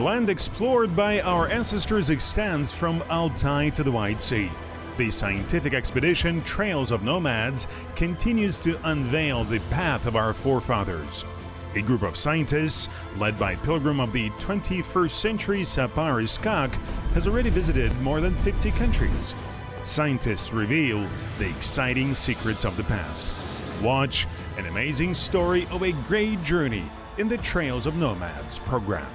land explored by our ancestors extends from Altai to the White Sea. The scientific expedition Trails of Nomads continues to unveil the path of our forefathers. A group of scientists, led by pilgrim of the 21st century Saqtar has already visited more than 50 countries. Scientists reveal the exciting secrets of the past. Watch an amazing story of a great journey in the Trails of Nomads program.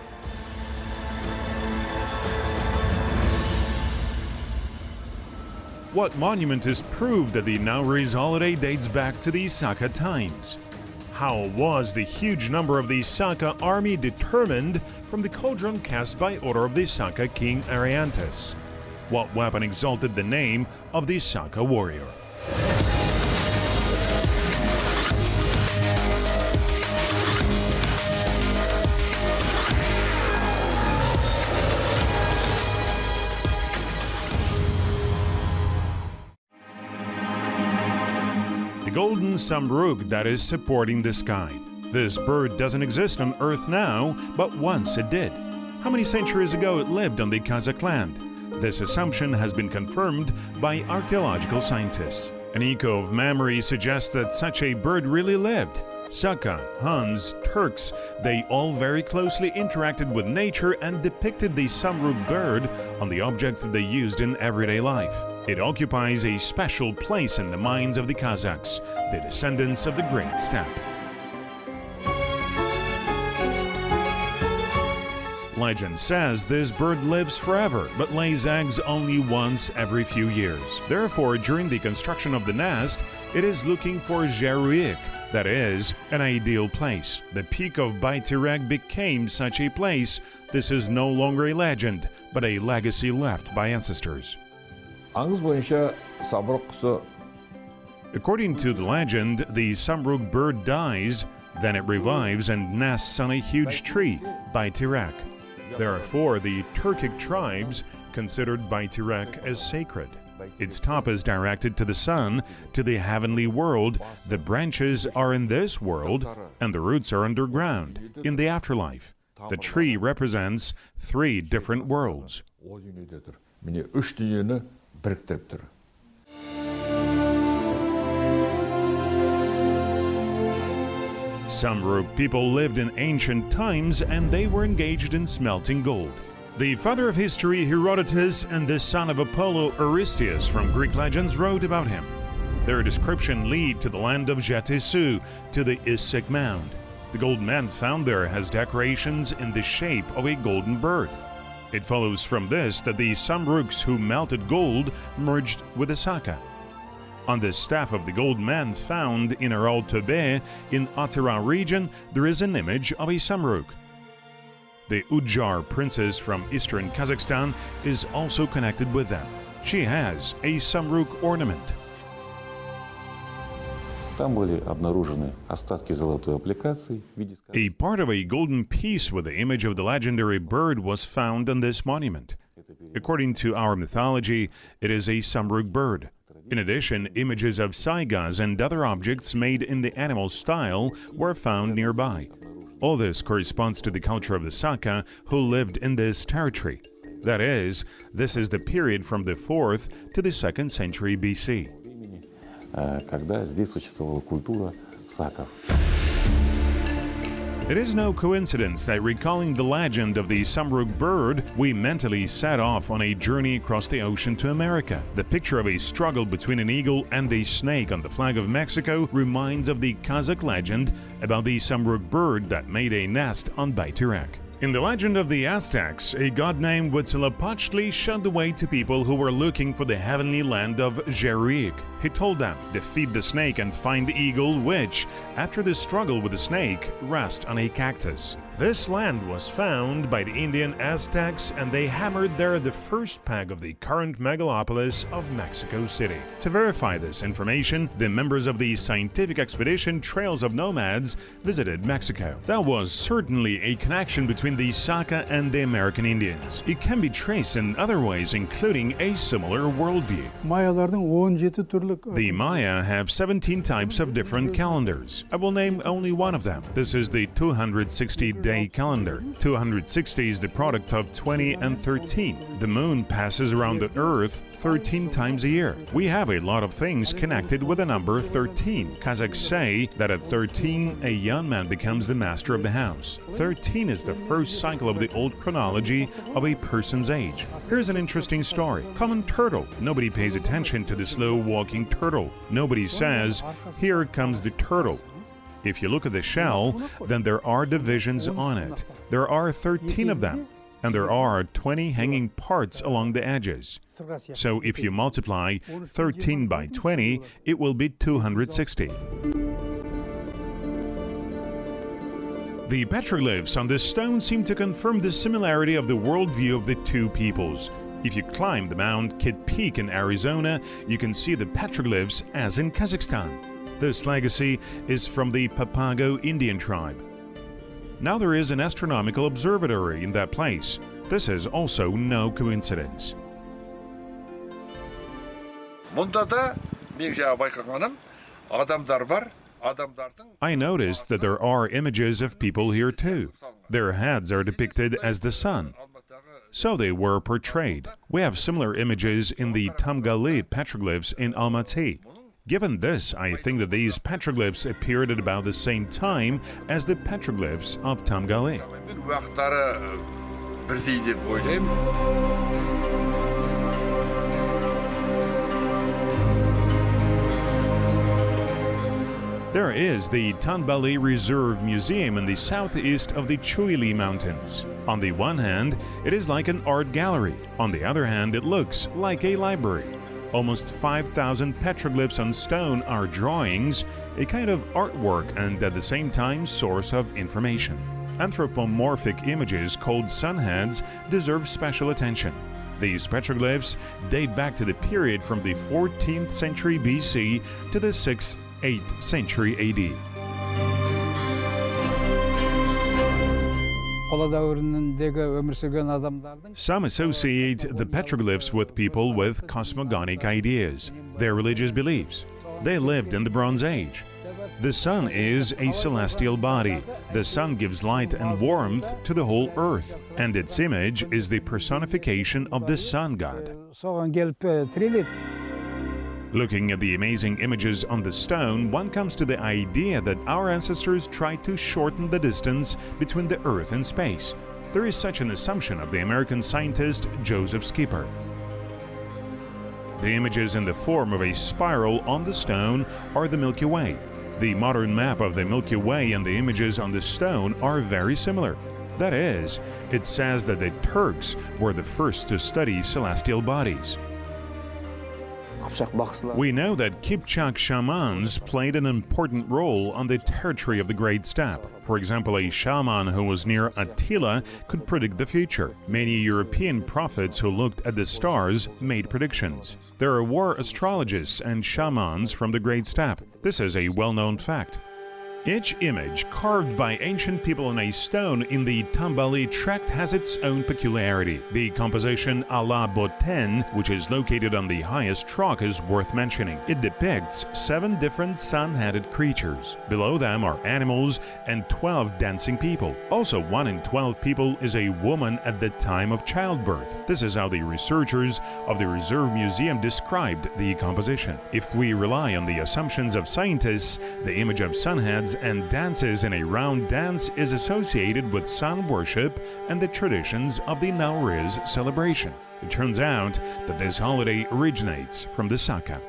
What monument is proof that the Nowruz holiday dates back to the Saka times? How was the huge number of the Saka army determined from the cauldron cast by order of the Saka king Ariantes? What weapon exalted the name of the Saka warrior? Golden Samruk that is supporting the sky. This bird doesn't exist on Earth now, but once it did. How many centuries ago it lived on the Kazakh land? This assumption has been confirmed by archaeological scientists. An echo of memory suggests that such a bird really lived. Saka, Huns, Turks, they all very closely interacted with nature and depicted the Samrukbird on the objects that they used in everyday life. It occupies a special place in the minds of the Kazakhs, the descendants of the greatsteppe. Legend says this bird lives forever, but lays eggs only once every few years. Therefore, during the construction of the nest, it is looking for желілер, that is, an ideal place. The peak of butonceit became such a place. This is no longer a legend, but a legacy left by ancestors. According to the legend, the Samrukbird dies, then it revives and nests on a huge tree, butonceit. Therefore, the Turkic Tribes considered butonceit as sacred. Its top is directed to the sun, to the heavenly world, the branches are in this world, and the roots are underground, in the afterlife. The tree represents 3 different worlds. Samruk people lived in ancient times and they were engaged in smelting gold. The father of history Herodotus and the son of Apollo Aristeus from Greek legends wrote about him. Their description lead to the land of Jetesu, to the Issyk mound. The gold man found there has decorations in the shape of a golden bird. It follows from this that the Samruks who melted gold merged with the Saka. On the staff of the gold man found in Araltöbe in Attara region, there is an image of a Samruk. The Ujar princess from eastern Kazakhstan is also connected with them. She has a Samruk ornament. A part of a golden piece with the image of the legendary bird was found on this monument. According to our mythology, it is a Samrukbird. In addition, images of saigas and other objects made in the animal style were found nearby. All this corresponds to the culture of the Saka who lived in this territory. That is, this is the period from the 4th to the 2nd century BC. It is no coincidence that recalling the legend of the Samrukbird, we mentally set off on a journey across the ocean to America. The picture of a struggle between an eagle and a snake on the flag of Mexico reminds of the Kazakh legend about the Samrukbird that made a nest on butonceit. In the legend of the Aztecs, a god named Huitzilopochtli showed the way to people who were looking for the heavenly land of желілер. He told them, defeat the snake and find the eagle which, after the struggle with the snake, rests on a cactus. This land was found by the Indian Aztecs and they hammered there the first peg of the current megalopolis of Mexico City. To verify this information, the members of the scientific expedition Trails of Nomads visited Mexico. There was certainly a connection between between the Saka and the American Indians. It can be traced in other ways, including a similar worldview. The Maya have 17 types of different calendars. I will name only one of them. This is the 260-day calendar. 260 is the product of 20 and 13. The moon passes around the earth 13 times a year. We have a lot of things connected with the number 13. Kazakhs say that at 13, a young man becomes the master of the house. 13 is the first cycle of the old chronology of a person's age. Here's an interesting story. Common turtle. Nobody pays attention to the slow-walking turtle. Nobody says, "Here comes the turtle." If you look at the shell, then there are divisions on it. There are 13 of them, and there are 20 hanging parts along the edges. So if you multiply 13 by 20, it will be 260. The petroglyphs on this stone seem to confirm the similarity of the worldview of the two peoples. If you climb the Mount Kidd Peak in Arizona, you can see the petroglyphs as in Kazakhstan. This legacy is from the Papago Indian tribe. Now there is an astronomical observatory in that place. This is also no coincidence. I noticed that there are images of people here too. Their heads are depicted as the sun. So they were portrayed. We have similar images in the Tamgali petroglyphs in Almaty. Given this, I think that these petroglyphs appeared at about the same time as the petroglyphs of Tamgali. There is the Tanbali Reserve Museum in the southeast of the Chuili Mountains. On the one hand, it is like an art gallery. On the other hand, it looks like a library. Almost 5,000 petroglyphs on stone are drawings, a kind of artwork and at the same time source of information. Anthropomorphic images called sunheads deserve special attention. These petroglyphs date back to the period from the 14th century BC to the 6th, 8th century AD. Some associate the petroglyphs with people with cosmogonic ideas, their religious beliefs. They lived in the Bronze Age. The sun is a celestial body. The sun gives light and warmth to the whole earth, and its image is the personification of the sun god. Looking at the amazing images on the stone, one comes to the idea that our ancestors tried to shorten the distance between the Earth and space. There is such an assumption of the American scientist Joseph Skipper. The images in the form of a spiral on the stone are the Milky Way. The modern map of the Milky Way and the images on the stone are very similar. That is, it says that the Turks were the first to study celestial bodies. We know that Kipchak shamans played an important role on the territory of the Great Steppe. For example, a shaman who was near Attila could predict the future. Many European prophets who looked at the stars made predictions. There were astrologists and shamans from the Great Steppe. This is a well-known fact. Each image carved by ancient people on a stone in the Tambali tract has its own peculiarity. The composition Ala Boten, which is located on the highest rock, is worth mentioning. It depicts 7 different sun-headed creatures. Below them are animals and 12 dancing people. Also, 1 in 12 people is a woman at the time of childbirth. This is how the researchers of the Reserve Museum described the composition. If we rely on the assumptions of scientists, the image of sunheads and dances in a round dance is associated with sun worship and the traditions of the Nowruz celebration. It turns out that this holiday originates from the Saka.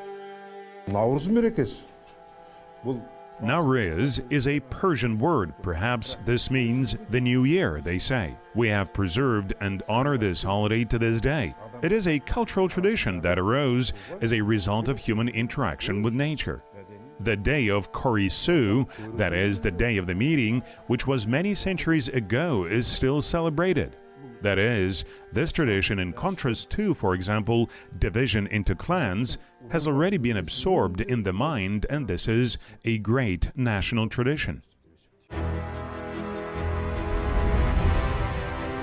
Nowruz is a Persian word. Perhaps this means the new year, they say. We have preserved and honor this holiday to this day. It is a cultural tradition that arose as a result of human interaction with nature. The day of Korisu, that is, the day of the meeting, which was many centuries ago, is still celebrated. That is, this tradition, in contrast to, for example, division into clans, has already been absorbed in the mind, and this is a great national tradition.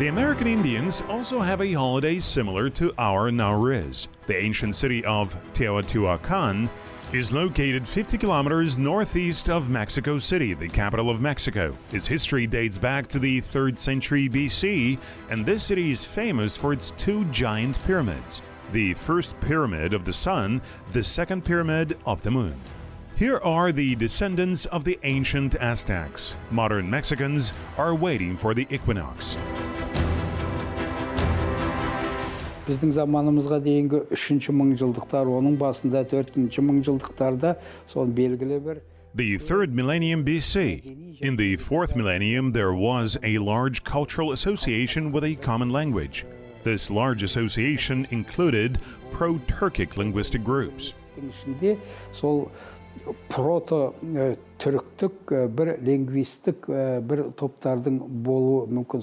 The American Indians also have a holiday similar to our Nowruz. The ancient city of Teotihuacan is located 50 kilometers northeast of Mexico City, the capital of Mexico. Its history dates back to the 3rd century BC, and this city is famous for its 2 giant pyramids. The first pyramid of the sun, the second pyramid of the moon. Here are the descendants of the ancient Aztecs. Modern Mexicans are waiting for the equinox. Біздің заманымызға дейінгі 3-ші мыңжылдықтар, оның басында 4-ші мыңжылдықтарда сол белгілі бір. The 3rd millennium BC. In the 4th millennium, there was a large cultural association with a common language. This large association included pro-Turkic linguistic groups. Ішінде сол прото-түріктік бір лингвистік бір топтардың болуы мүмкін.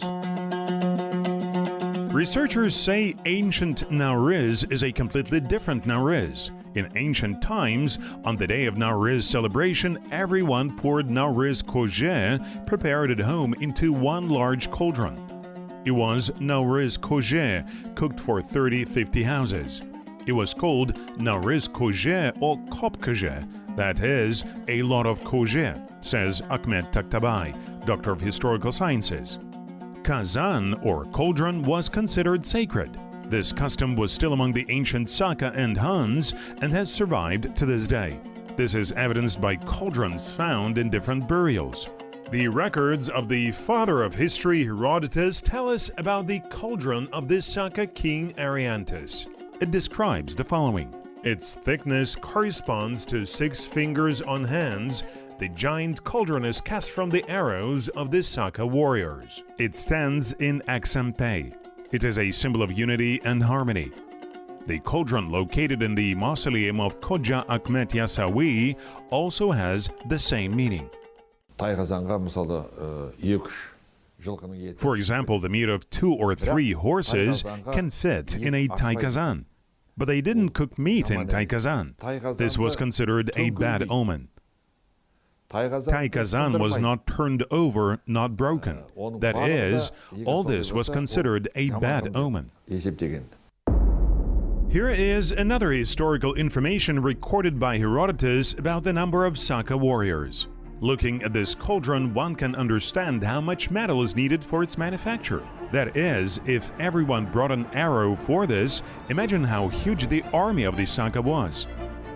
Researchers say ancient Nowruz is a completely different Nowruz. In ancient times, on the day of Nowruz celebration, everyone poured Nowruz koje prepared at home into one large cauldron. It was Nowruz koje, cooked for 30-50 houses. It was called Nowruz koje or kopkaje, that is, a lot of koje, says Ahmet Taktabai, Doctor of Historical Sciences. Kazan, or cauldron, was considered sacred. This custom was still among the ancient Saka and Huns and has survived to this day. This is evidenced by cauldrons found in different burials. The records of the father of history, Herodotus, tell us about the cauldron of the Saka king Ariantus. It describes the following. Its thickness corresponds to 6 fingers on hands. The giant cauldron is cast from the arrows of the Saka warriors. It stands in Aksampe. It is a symbol of unity and harmony. The cauldron located in the mausoleum of Khoja Ahmet Yasawi also has the same meaning. For example, the meat of 2 or 3 horses can fit in a taikazan. But they didn't cook meat in taikazan. This was considered a bad omen. Taikazan was not turned over, not broken. That is, all this was considered a bad omen. Here is another historical information recorded by Herodotus about the number of Saka warriors. Looking at this cauldron, one can understand how much metal is needed for its manufacture. That is, if everyone brought an arrow for this, imagine how huge the army of the Saka was.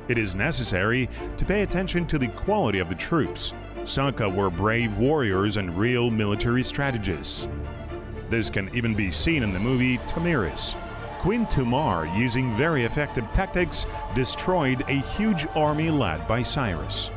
It is necessary to pay attention to the quality of the troops. Saka were brave warriors and real military strategists. This can even be seen in the movie Tamiris. Queen Tumar, using very effective tactics, destroyed a huge army led by Cyrus.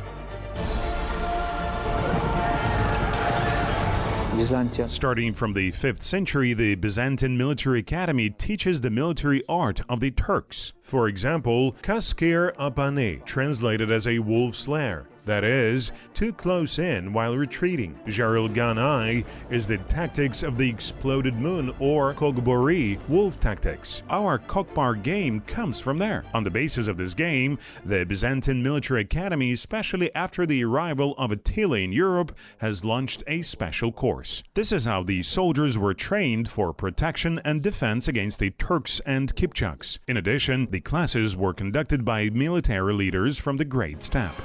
Starting from the 5th century, the Byzantine Military Academy teaches the military art of the Turks. For example, Kaskir Apane, translated as a wolf's lair. That is, too close in while retreating. Jaril Ganai is the tactics of the exploded moon, or Kogbori, wolf tactics. Our Kokbar game comes from there. On the basis of this game, the Byzantine Military Academy, especially after the arrival of Attila in Europe, has launched a special course. This is how the soldiers were trained for protection and defense against the Turks and Kipchaks. In addition, the classes were conducted by military leaders from the Great Steppe.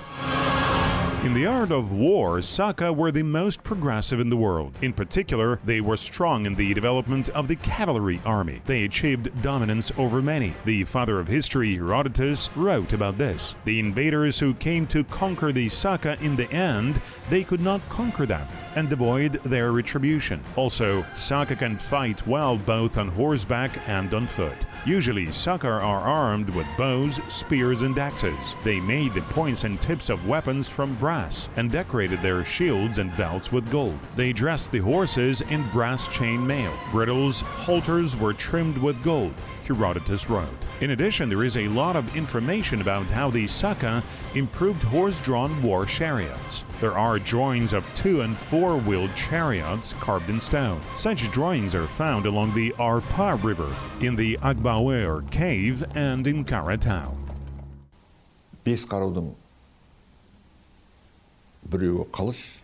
In the art of war, Saka were the most progressive in the world. In particular, they were strong in the development of the cavalry army. They achieved dominance over many. The father of history, Herodotus, wrote about this. The invaders who came to conquer the Saka, in the end, they could not conquer them and avoid their retribution. Also, Saka can fight well both on horseback and on foot. Usually, Saka are armed with bows, spears, and axes. They made the points and tips of weapons from brass and decorated their shields and belts with gold. They dressed the horses in brass chain mail. Bridles, halters were trimmed with gold, Herodotus wrote. In addition, there is a lot of information about how the Saka improved horse-drawn war chariots. There are drawings of 2- and 4-wheeled chariots carved in stone. Such drawings are found along the Arpa River, in the Agbawer cave, and in Karatau. Бес қарудың біреуі қылыш,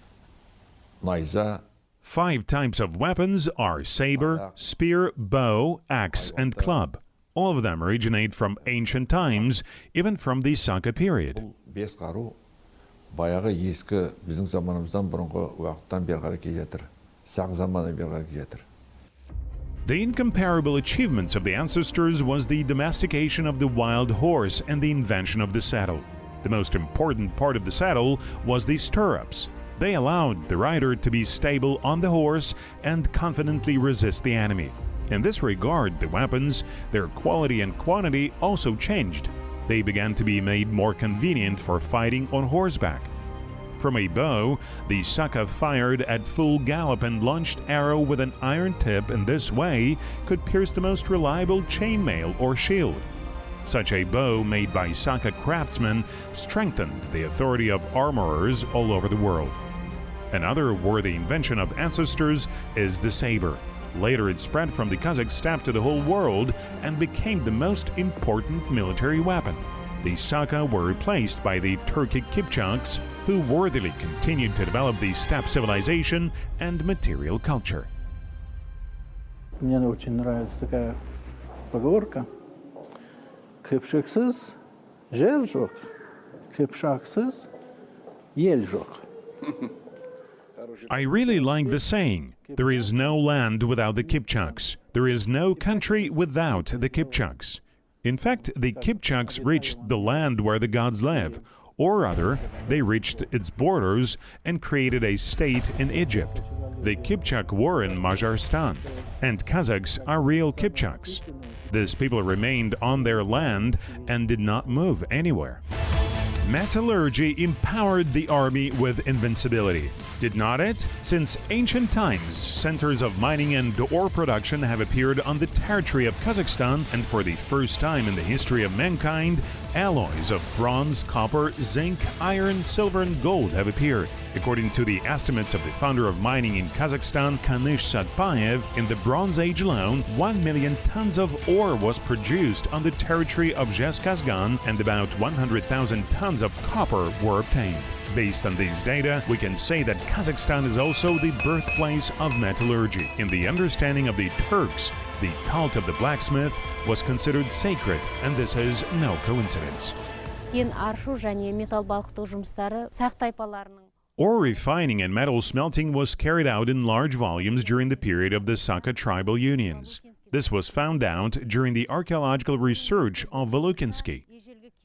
найза, 5 types of weapons are saber, spear, bow, axe, and club. All of them originate from ancient times, even from the Saka period. Бес қару баяғы ескі біздің заманымыздан бұрынғы уақыттан бері қарай келе жатыр. Сақ заманынан бері қарай келе жатыр. The incomparable achievements of the ancestors was the domestication of the wild horse and the invention of the saddle. The most important part of the saddle was the stirrups. They allowed the rider to be stable on the horse and confidently resist the enemy. In this regard, the weapons, their quality and quantity also changed. They began to be made more convenient for fighting on horseback. From a bow, the Saka fired at full gallop and launched arrow with an iron tip in this way could pierce the most reliable chainmail or shield. Such a bow made by Saka craftsmen strengthened the authority of armorers all over the world. Another worthy invention of ancestors is the saber. Later it spread from the Kazakh steppe to the whole world and became the most important military weapon. The Saka were replaced by the Turkic Kipchaks, who worthily continued to develop the steppe civilization and material culture. Мне очень нравится такая поговорка. Кыпшаксыз жер жоқ, кыпшаксыз ел жоқ. I really like the saying, there is no land without the Kipchaks. There is no country without the Kipchaks. In fact, the Kipchaks reached the land where the gods live, or rather, they reached its borders and created a state in Egypt. The Kipchak were in Majarstan, and Kazakhs are real Kipchaks. These people remained on their land and did not move anywhere. Metallurgy empowered the army with invincibility, did not it? Since ancient times, centers of mining and ore production have appeared on the territory of Kazakhstan, and for the first time in the history of mankind, alloys of bronze, copper, zinc, iron, silver, and gold have appeared. According to the estimates of the founder of mining in Kazakhstan, Kanish Satpayev, in the Bronze Age alone, 1 million tons of ore was produced on the territory of Zhezkazgan, and about 100,000 tons of copper were obtained. Based on these data, we can say that Kazakhstan is also the birthplace of metallurgy. In the understanding of the Turks, the cult of the blacksmith was considered sacred, and this is no coincidence. Ore refining and metal smelting was carried out in large volumes during the period of the Saka tribal unions. This was found out during the archaeological research of Volukinsky.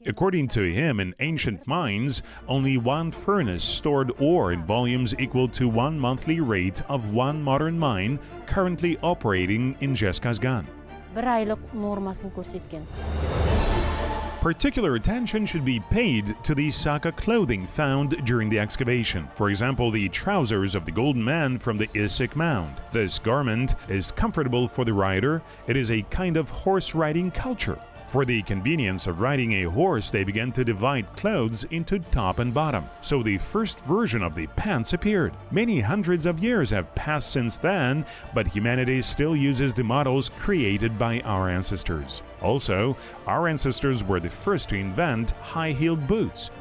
According to him, in ancient mines, only one furnace stored ore in volumes equal to one monthly rate of one modern mine currently operating in Zhezkazgan. Particular attention should be paid to the Saka clothing found during the excavation. For example, the trousers of the Golden Man from the Issyk Mound. This garment is comfortable for the rider. It is a kind of horse riding culture. For the convenience of riding a horse, they began to divide clothes into top and bottom. So the first version of the pants appeared. Many hundreds of years have passed since then, but humanity still uses the models created by our ancestors. Also, our ancestors were the first to invent high-heeled boots.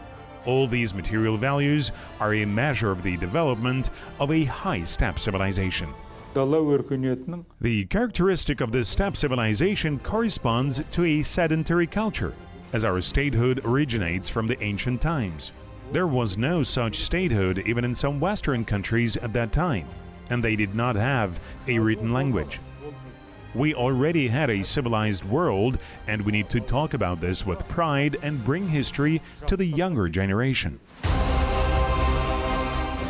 All these material values are a measure of the development of a high steppe civilization. The characteristic of this steppe civilization corresponds to a sedentary culture, as our statehood originates from the ancient times. There was no such statehood even in some Western countries at that time, and they did not have a written language. We already had a civilized world, and we need to talk about this with pride and bring history to the younger generation.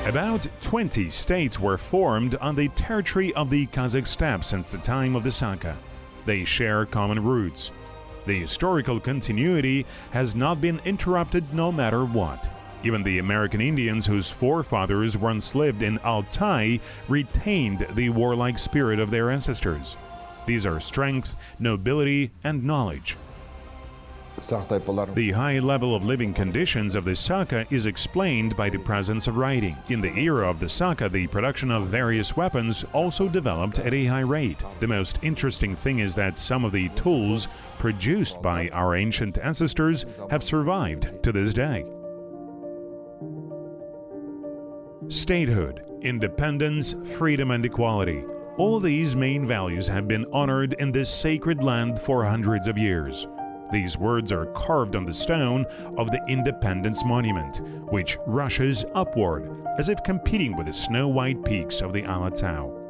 About 20 states were formed on the territory of the Kazakh steppe since the time of the Saka. They share common roots. The historical continuity has not been interrupted no matter what. Even the American Indians whose forefathers once lived in Altai retained the warlike spirit of their ancestors. These are strength, nobility, and knowledge. The high level of living conditions of the Saka is explained by the presence of writing. In the era of the Saka, the production of various weapons also developed at a high rate. The most interesting thing is that some of the tools produced by our ancient ancestors have survived to this day. Statehood independence, freedom, and equality. All these main values have been honored in this sacred land for hundreds of years. These words are carved on the stone of the Independence Monument, which rushes upward as if competing with the snow-white peaks of the Alатau.